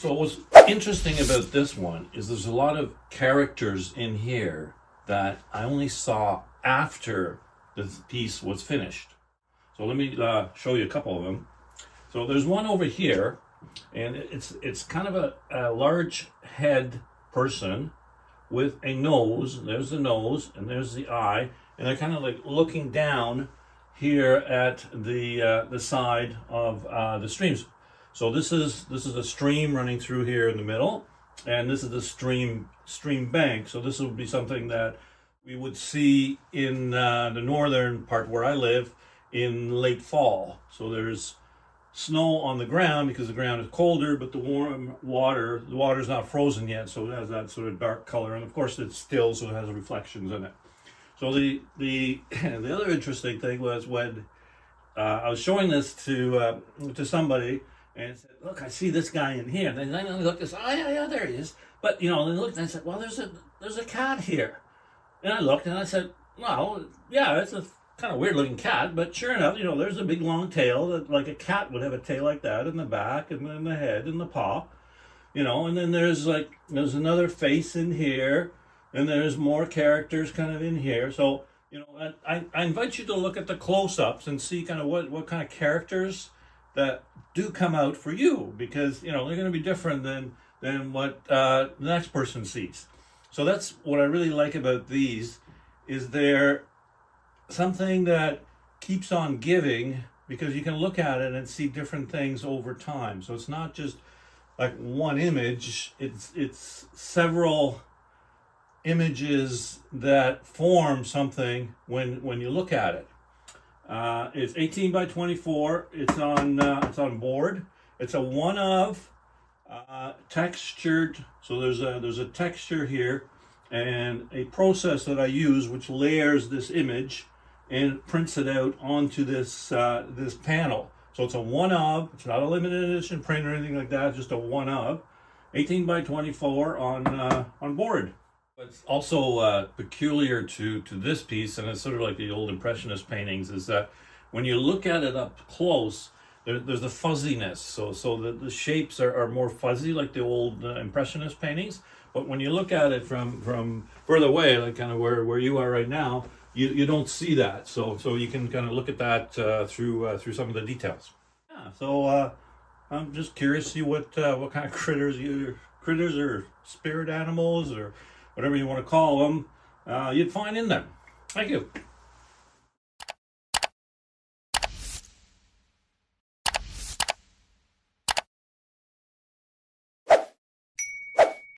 So what's interesting about this one is there's a lot of characters in here that I only saw after the piece was finished. So let me show you a couple of them. So there's one over here, and it's kind of a large head person with a nose. There's the nose, and there's the eye, and they're kind of like looking down here at the side of the streams. So this is a stream running through here in the middle, and this is the stream bank. So this would be something that we would see in the northern part where I live in late fall. So there's snow on the ground because the ground is colder, but the water's not frozen yet, so it has that sort of dark color, and of course it's still, so it has reflections in it. So the other interesting thing was when I was showing this to somebody, and I said, "Look, I see this guy in here." And then I looked and said, "Oh yeah, there he is." But and I looked and I said, "Well, there's a cat here." And I looked and I said, "Well, yeah, it's a kind of weird looking cat, but sure enough, there's a big long tail that, like a cat would have a tail like that in the back, and then the head and the paw, and then there's another face in here, and there's more characters kind of in here. So, I invite you to look at the close-ups and see kind of what kind of characters that do come out for you, because, they're going to be different than what the next person sees. So that's what I really like about these, is they're something that keeps on giving, because you can look at it and see different things over time. So it's not just like one image, it's several images that form something when you look at it. It's 18 by 24. It's on board. It's a one of textured. So there's a texture here and a process that I use which layers this image and prints it out onto this this panel. So it's a one of. It's not a limited edition print or anything like that. It's just a one of, 18 by 24 on board. What's also peculiar to this piece, and it's sort of like the old Impressionist paintings, is that when you look at it up close, there's a fuzziness. So the shapes are more fuzzy, like the old Impressionist paintings. But when you look at it from further away, like kind of where you are right now, you don't see that. So you can kind of look at that through some of the details. Yeah. So I'm just curious to see what kind of critters or spirit animals or whatever you want to call them, you'd find in them. Thank you.